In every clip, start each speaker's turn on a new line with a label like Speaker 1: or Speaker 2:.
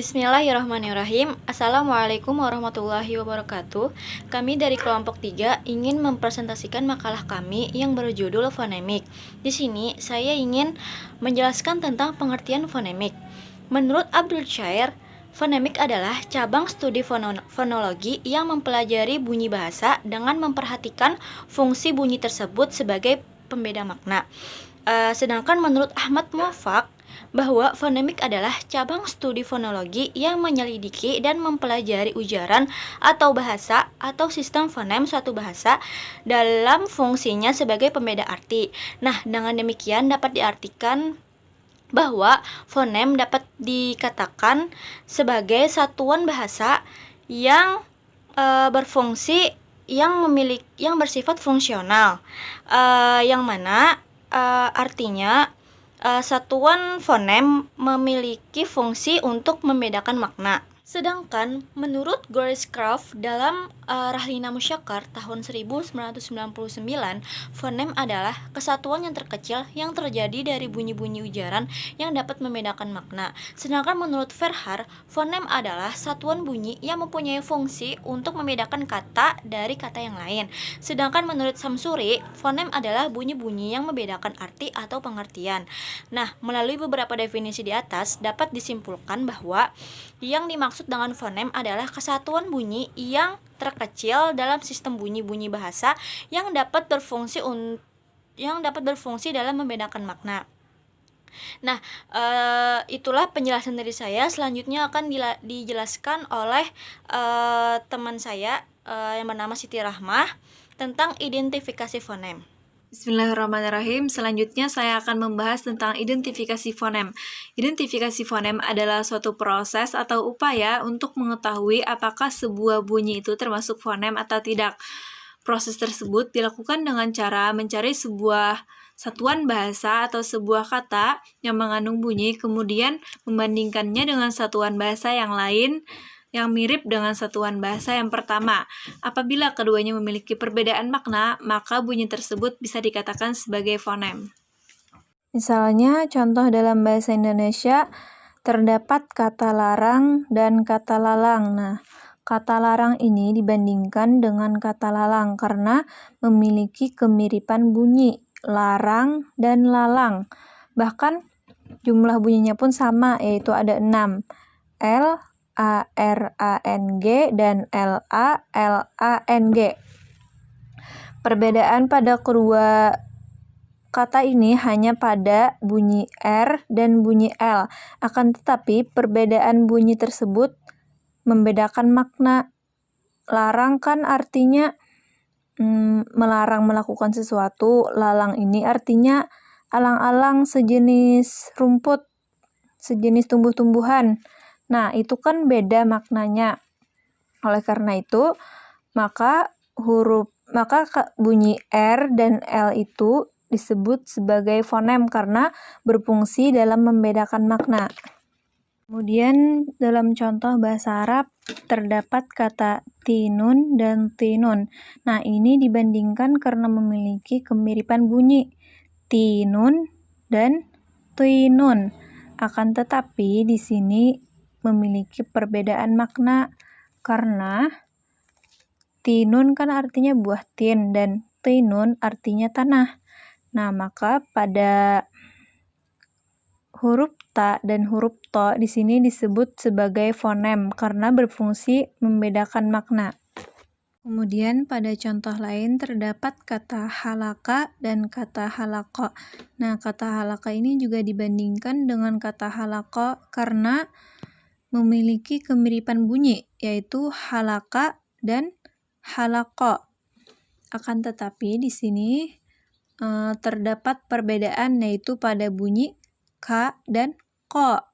Speaker 1: Bismillahirrahmanirrahim. Assalamualaikum warahmatullahi wabarakatuh. Kami dari kelompok 3 ingin mempresentasikan makalah kami yang berjudul fonemik. Di sini saya ingin menjelaskan tentang pengertian fonemik. Menurut Abdul Shair, fonemik adalah cabang studi fonologi yang mempelajari bunyi bahasa dengan memperhatikan fungsi bunyi tersebut sebagai pembeda makna. Sedangkan menurut Ahmad Muwafaq, bahwa fonemik adalah cabang studi fonologi yang menyelidiki dan mempelajari ujaran atau bahasa atau sistem fonem suatu bahasa dalam fungsinya sebagai pembeda arti. Nah, dengan demikian dapat diartikan bahwa fonem dapat dikatakan sebagai satuan bahasa yang berfungsi yang bersifat fungsional, yang mana artinya satuan fonem memiliki fungsi untuk membedakan makna. Sedangkan menurut Gorescraft dalam Rahlina Musyakkar tahun 1999, fonem adalah kesatuan yang terkecil yang terjadi dari bunyi-bunyi ujaran yang dapat membedakan makna. Sedangkan menurut Verhaar, fonem adalah satuan bunyi yang mempunyai fungsi untuk membedakan kata dari kata yang lain. Sedangkan menurut Samsuri, fonem adalah bunyi-bunyi yang membedakan arti atau pengertian. Nah, melalui beberapa definisi di atas dapat disimpulkan bahwa yang dimaksud dengan fonem adalah kesatuan bunyi yang terkecil dalam sistem bunyi-bunyi bahasa yang dapat berfungsi dalam membedakan makna. Nah, itulah penjelasan dari saya. Selanjutnya akan dijelaskan oleh teman saya yang bernama Siti Rahmah tentang identifikasi fonem.
Speaker 2: Bismillahirrahmanirrahim. Selanjutnya saya akan membahas tentang identifikasi fonem. Identifikasi fonem adalah suatu proses atau upaya untuk mengetahui apakah sebuah bunyi itu termasuk fonem atau tidak. Proses tersebut dilakukan dengan cara mencari sebuah satuan bahasa atau sebuah kata yang mengandung bunyi, kemudian membandingkannya dengan satuan bahasa yang lain yang mirip dengan satuan bahasa yang pertama. Apabila keduanya memiliki perbedaan makna, maka bunyi tersebut bisa dikatakan sebagai fonem. Misalnya, contoh dalam bahasa Indonesia, terdapat kata larang dan kata lalang. Nah, kata larang ini dibandingkan dengan kata lalang karena memiliki kemiripan bunyi, larang dan lalang. Bahkan, jumlah bunyinya pun sama, yaitu ada 6. L, A, R, A, N, G, dan L, A, L, A, N, G. Perbedaan pada kedua kata ini hanya pada bunyi R dan bunyi L. Akan tetapi, perbedaan bunyi tersebut membedakan makna. Larang kan artinya melarang melakukan sesuatu. Lalang ini artinya alang-alang sejenis rumput, sejenis tumbuh-tumbuhan. Nah, itu kan beda maknanya. Oleh karena itu, maka bunyi R dan L itu disebut sebagai fonem karena berfungsi dalam membedakan makna. Kemudian dalam contoh bahasa Arab terdapat kata tinun dan tinun. Nah, ini dibandingkan karena memiliki kemiripan bunyi tinun dan tinun. Akan tetapi di sini memiliki perbedaan makna karena tinun kan artinya buah tin dan tinun artinya tanah. Nah, maka pada huruf ta dan huruf to di sini disebut sebagai fonem karena berfungsi membedakan makna. Kemudian pada contoh lain terdapat kata halaka dan kata halako. Nah, kata halaka ini juga dibandingkan dengan kata halako karena memiliki kemiripan bunyi, yaitu halaka dan halako. Akan tetapi di sini terdapat perbedaan, yaitu pada bunyi ka dan ko.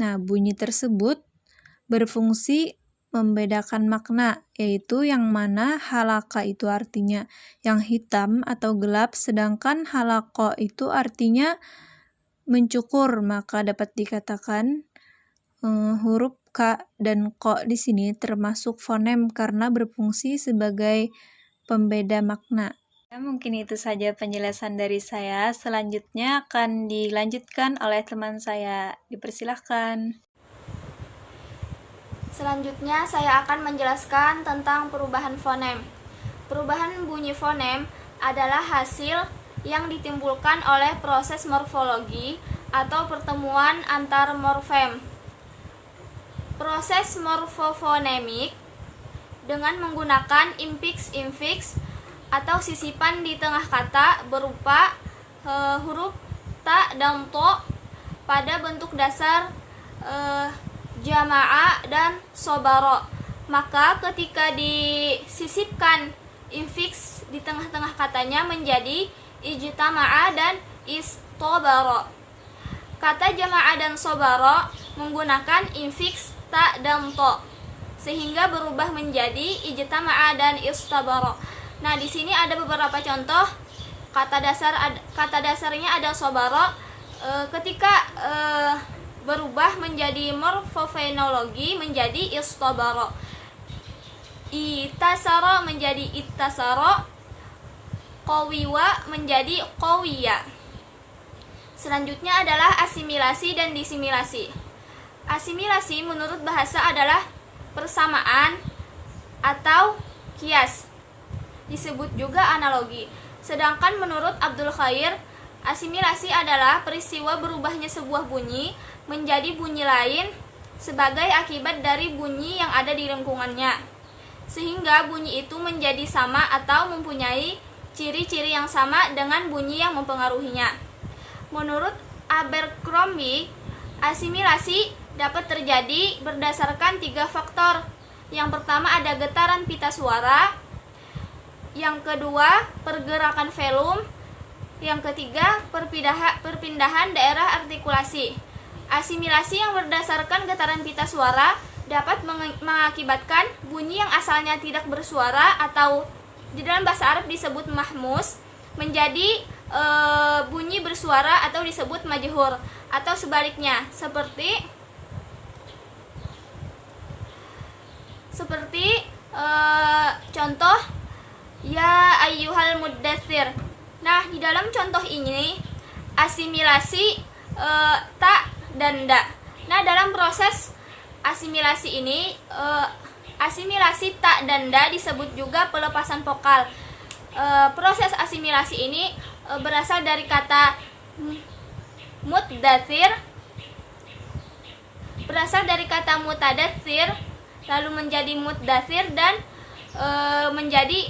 Speaker 2: Nah, bunyi tersebut berfungsi membedakan makna, yaitu yang mana halaka itu artinya yang hitam atau gelap, sedangkan halako itu artinya mencukur, maka dapat dikatakan huruf K dan Ko di sini termasuk fonem karena berfungsi sebagai pembeda makna. Mungkin itu saja penjelasan dari saya. Selanjutnya akan dilanjutkan oleh teman saya. Dipersilahkan.
Speaker 3: Selanjutnya saya akan menjelaskan tentang perubahan fonem. Perubahan bunyi fonem adalah hasil yang ditimbulkan oleh proses morfologi atau pertemuan antar morfem. Proses morfofonemik dengan menggunakan infiks atau sisipan di tengah kata berupa huruf ta dan to pada bentuk dasar jamaah dan sobaro. Maka ketika disisipkan infiks di tengah-tengah katanya menjadi ijtama'a dan istobaro. Kata jamaah dan sobaro menggunakan infiks ta dan to sehingga berubah menjadi ijtama'a dan istabaro. Nah, di sini ada beberapa contoh kata dasarnya ada sobaro. Ketika berubah menjadi morfofenologi menjadi istabaro. Itasaro menjadi ittasaro. Qawiwa menjadi qawiya. Selanjutnya adalah asimilasi dan disimilasi. Asimilasi menurut bahasa adalah persamaan atau kias. Disebut juga analogi. Sedangkan menurut Abdul Khair, asimilasi adalah peristiwa berubahnya sebuah bunyi menjadi bunyi lain sebagai akibat dari bunyi yang ada di lingkungannya, sehingga bunyi itu menjadi sama atau mempunyai ciri-ciri yang sama dengan bunyi yang mempengaruhinya. Menurut Abercrombie, asimilasi dapat terjadi berdasarkan 3 faktor. Yang pertama ada getaran pita suara, yang kedua pergerakan velum, yang ketiga perpindahan daerah artikulasi. Asimilasi yang berdasarkan getaran pita suara dapat mengakibatkan bunyi yang asalnya tidak bersuara atau di dalam bahasa Arab disebut mahmus menjadi bunyi bersuara atau disebut majhur, atau sebaliknya seperti contoh ya ayyuhal muddatsir. Nah, di dalam contoh ini asimilasi ta dan da. Nah, dalam proses asimilasi ini asimilasi ta dan da disebut juga pelepasan vokal. Proses asimilasi ini berasal dari kata mutdatsir, mutadatsir, lalu menjadi muddatsir dan menjadi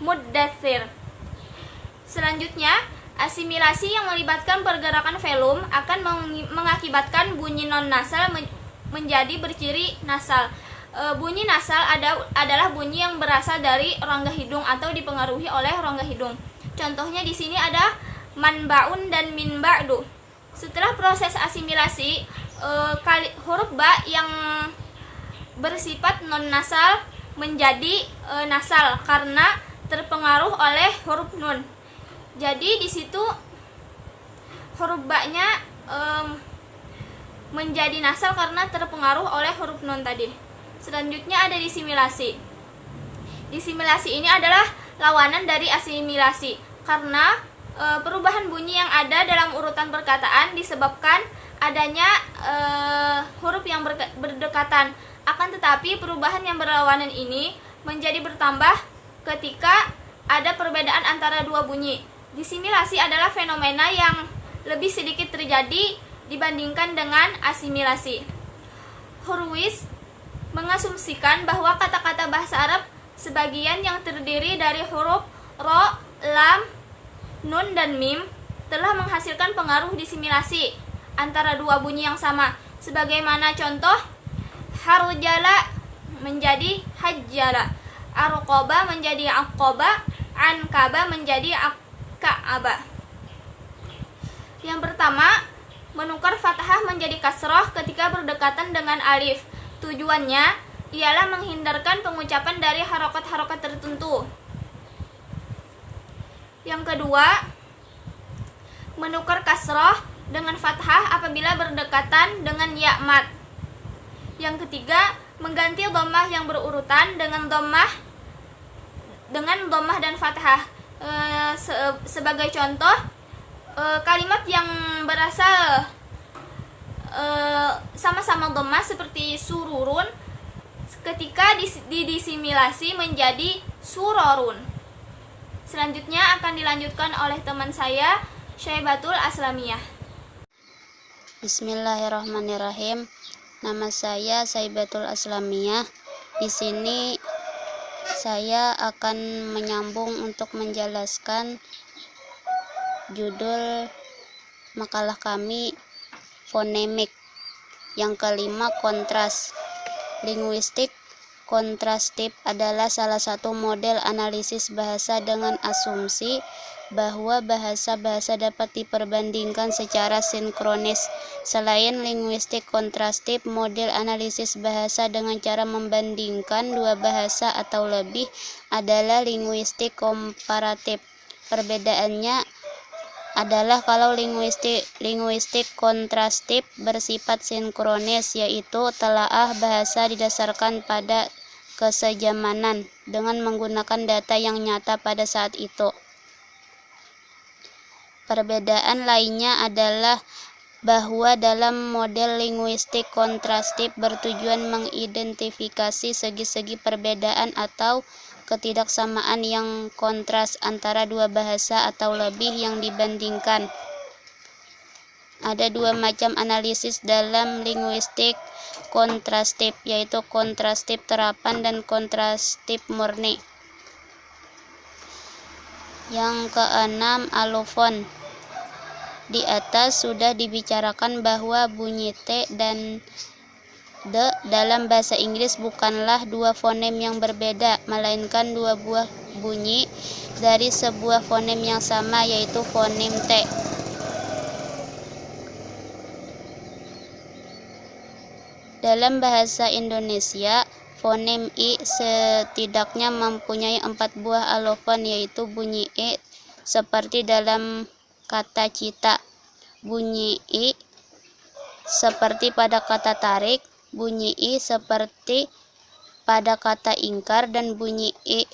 Speaker 3: muddatsir. Selanjutnya, asimilasi yang melibatkan pergerakan velum akan mengakibatkan bunyi non nasal menjadi berciri nasal. Bunyi nasal adalah bunyi yang berasal dari rongga hidung atau dipengaruhi oleh rongga hidung. Contohnya di sini ada manbaun dan min ba'du. Setelah proses asimilasi, huruf ba yang bersifat non nasal menjadi nasal karena terpengaruh oleh huruf nun. Jadi di situ huruf ba-nya menjadi nasal karena terpengaruh oleh huruf nun tadi. Selanjutnya ada disimilasi. Disimilasi ini adalah lawanan dari asimilasi karena perubahan bunyi yang ada dalam urutan perkataan disebabkan adanya huruf yang berdekatan. Akan tetapi perubahan yang berlawanan ini menjadi bertambah ketika ada perbedaan antara dua bunyi. Disimilasi adalah fenomena yang lebih sedikit terjadi dibandingkan dengan asimilasi. Hurwitz mengasumsikan bahwa kata-kata bahasa Arab sebagian yang terdiri dari huruf ro, lam, nun, dan mim telah menghasilkan pengaruh disimilasi antara dua bunyi yang sama. Sebagaimana contoh, harjala menjadi hajjala, arqaba menjadi aqaba, ankaba menjadi ak'aba. Yang pertama, menukar fathah menjadi kasroh ketika berdekatan dengan alif. Tujuannya ialah menghindarkan pengucapan dari harokat-harokat tertentu. Yang kedua, menukar kasroh dengan fathah apabila berdekatan dengan ya mat. Yang ketiga, mengganti dhammah yang berurutan dengan dhammah dan fathah. Sebagai contoh, kalimat yang berasal sama-sama dhammah seperti sururun ketika didisimilasi menjadi surorun. Selanjutnya akan dilanjutkan oleh teman saya, Syaibatul Aslamiyah.
Speaker 4: Bismillahirrahmanirrahim. Nama saya Syaibatul Aslamiyah. Di sini saya akan menyambung untuk menjelaskan judul makalah kami, fonemik. Yang kelima, kontras. Linguistik kontrastif adalah salah satu model analisis bahasa dengan asumsi bahwa bahasa-bahasa dapat diperbandingkan secara sinkronis. Selain linguistik kontrastif, model analisis bahasa dengan cara membandingkan dua bahasa atau lebih adalah linguistik komparatif. Perbedaannya adalah kalau linguistik kontrastif bersifat sinkronis, yaitu telaah bahasa didasarkan pada kesejamanan dengan menggunakan data yang nyata pada saat itu. Perbedaan lainnya adalah bahwa dalam model linguistik kontrastif bertujuan mengidentifikasi segi-segi perbedaan atau ketidaksamaan yang kontras antara dua bahasa atau lebih yang dibandingkan. Ada dua macam analisis dalam linguistik kontrastif, yaitu kontrastif terapan dan kontrastif murni. Yang keenam, alofon. Di atas sudah dibicarakan bahwa bunyi T dan D dalam bahasa Inggris bukanlah dua fonem yang berbeda, melainkan dua buah bunyi dari sebuah fonem yang sama, yaitu fonem T. Dalam bahasa Indonesia, fonem I setidaknya mempunyai 4 buah alofon, yaitu bunyi I seperti dalam kata cita, bunyi I seperti pada kata tarik, bunyi I seperti pada kata ingkar, dan bunyi I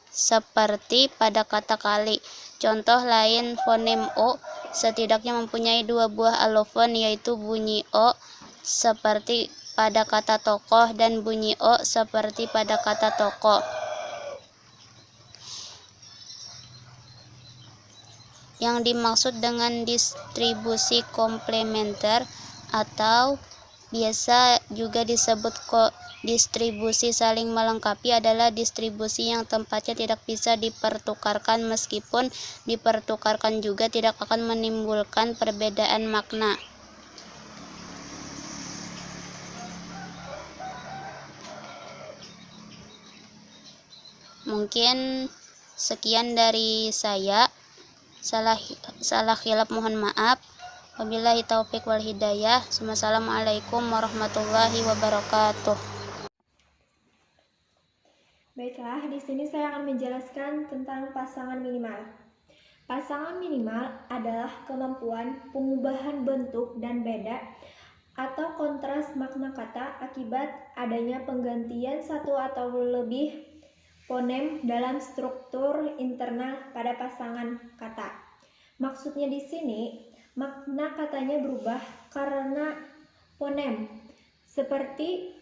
Speaker 4: seperti pada kata kali. Contoh lain, fonem O setidaknya mempunyai 2 buah alofon, yaitu bunyi O seperti pada kata tokoh dan bunyi O seperti pada kata toko. Yang dimaksud dengan distribusi komplementer atau biasa juga disebut distribusi saling melengkapi adalah distribusi yang tempatnya tidak bisa dipertukarkan, meskipun dipertukarkan juga tidak akan menimbulkan perbedaan makna. Mungkin sekian dari saya. Salah khilaf mohon maaf. Wabillahi taufik wal hidayah. Wassalamualaikum warahmatullahi wabarakatuh.
Speaker 2: Baiklah, di sini saya akan menjelaskan tentang pasangan minimal. Pasangan minimal adalah kemampuan pengubahan bentuk dan beda atau kontras makna kata akibat adanya penggantian satu atau lebih fonem dalam struktur internal pada pasangan kata. Maksudnya di sini, makna katanya berubah karena fonem, seperti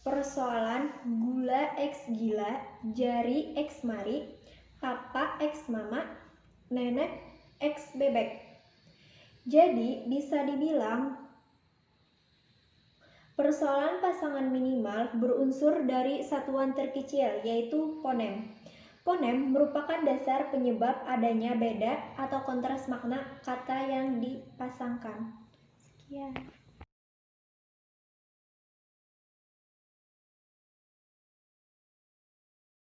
Speaker 2: persoalan gula x gila, jari x mari, papa x mama, nenek x bebek. Jadi bisa dibilang persoalan pasangan minimal berunsur dari satuan terkecil, yaitu fonem. Fonem merupakan dasar penyebab adanya beda atau kontras makna kata yang dipasangkan. Sekian.